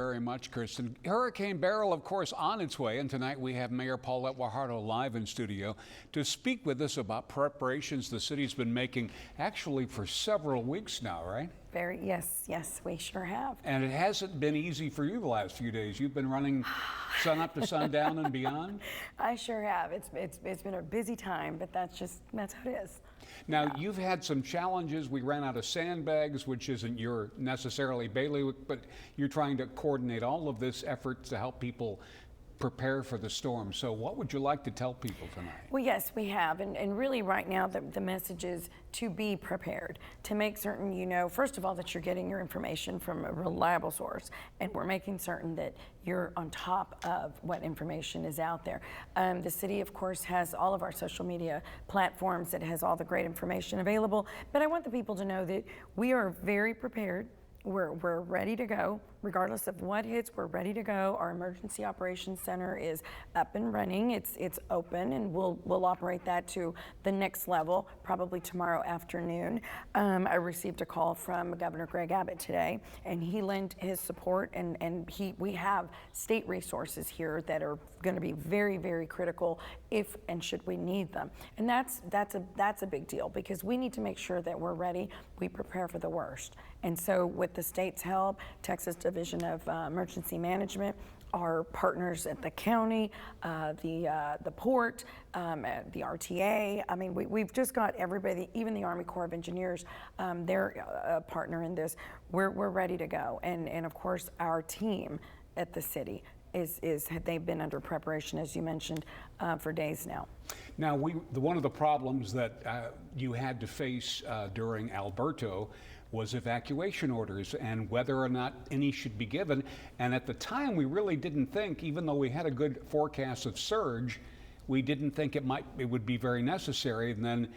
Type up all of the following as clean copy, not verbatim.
Very much, Kristen. Hurricane Beryl, of course, on its way, and tonight we have Mayor Paulette Guajardo live in studio to speak with us about preparations the city's been making actually for several weeks now, right? Yes, we sure have. And it hasn't been easy for you the last few days. You've been running sun up to sundown and beyond. I sure have. It's been a busy time, but that's how it is. Now, you've had some challenges. We ran out of sandbags, which isn't your necessarily bailiwick, but you're trying to coordinate all of this effort to help people prepare for the storm. So what would you like to tell people tonight? Well, yes, we have. And really right now, the message is to be prepared, to make certain you know, first of all, that you're getting your information from a reliable source. And we're making certain that you're on top of what information is out there. The city, of course, has all of our social media platforms that has all the great information available. But I want the people to know that we are very prepared. We're ready to go. Regardless of what hits, we're ready to go. Our emergency operations center is up and running. It's open, and we'll operate that to the next level probably tomorrow afternoon. I received a call from Governor Greg Abbott today, and he lent his support. And we have state resources here that are going to be very, very critical if and should we need them. And that's a big deal, because we need to make sure that we're ready. We prepare for the worst. And so with the state's help, Texas Division of Emergency Management, our partners at the county, the port, the RTA. I mean, we've just got everybody, even the Army Corps of Engineers, they're a partner in this. We're ready to go. And of course, our team at the city they've been under preparation, as you mentioned, for days now. Now, one of the problems that you had to face during Alberto was evacuation orders and whether or not any should be given. And at the time, we really didn't think, even though we had a good forecast of surge, we didn't think it would be very necessary. And then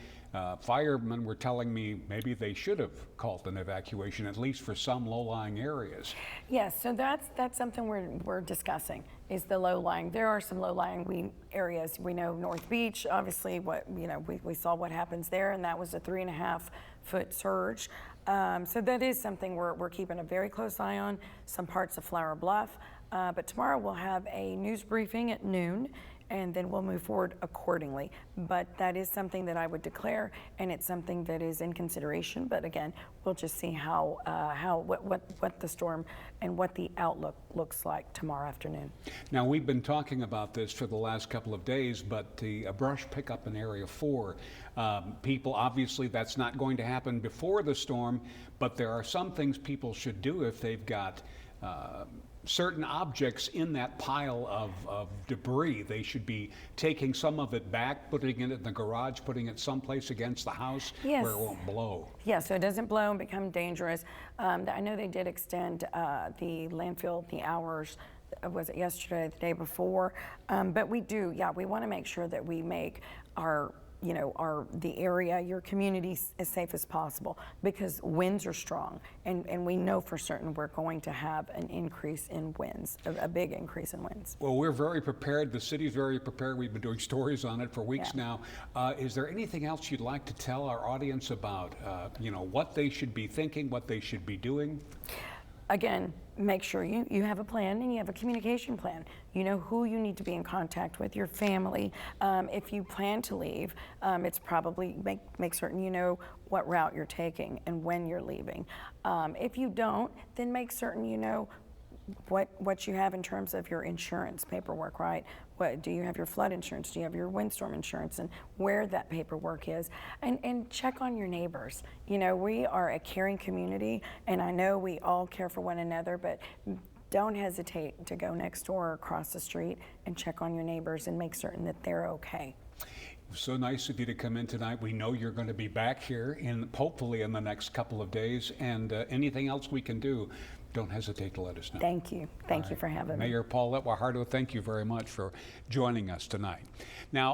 firemen were telling me maybe they should have called an evacuation, at least for some low-lying areas. Yes, so that's something we're discussing, is the low-lying. There are some low-lying areas. We know North Beach, obviously, we saw what happens there, and that was a 3.5-foot surge. So that is something we're keeping a very close eye on, some parts of Flower Bluff. But tomorrow we'll have a news briefing at noon, and then we'll move forward accordingly. But that is something that I would declare, and it's something that is in consideration. But again, we'll just see what the storm and what the outlook looks like tomorrow afternoon. Now, we've been talking about this for the last couple of days, but the brush pickup in Area 4, people, obviously that's not going to happen before the storm, but there are some things people should do if they've got certain objects in that pile of debris. They should be taking some of it back, putting it in the garage, putting it someplace against the house. Yes. Where it won't blow. Yeah, so it doesn't blow and become dangerous. I know they did extend the landfill, the hours, was it yesterday, the day before? But we want to make sure that we make the area, your community, as safe as possible, because winds are strong, and we know for certain we're going to have an increase in winds, a big increase in winds. Well, we're very prepared. The city's very prepared. We've been doing stories on it for weeks now. Is there anything else you'd like to tell our audience about, what they should be thinking, what they should be doing? Again, make sure you have a plan and you have a communication plan. You know who you need to be in contact with, your family. If you plan to leave, it's probably make certain you know what route you're taking and when you're leaving. If you don't, then make certain you know what you have in terms of your insurance paperwork, right? Do you have your flood insurance? Do you have your windstorm insurance? And where that paperwork is. And check on your neighbors. We are a caring community, and I know we all care for one another, but don't hesitate to go next door or across the street and check on your neighbors and make certain that they're okay. So nice of you to come in tonight. We know you're going to be back here hopefully in the next couple of days, and anything else we can do, don't hesitate to let us know. Thank you. Thank you for having me. Mayor Paulette Guajardo, thank you very much for joining us tonight. Now,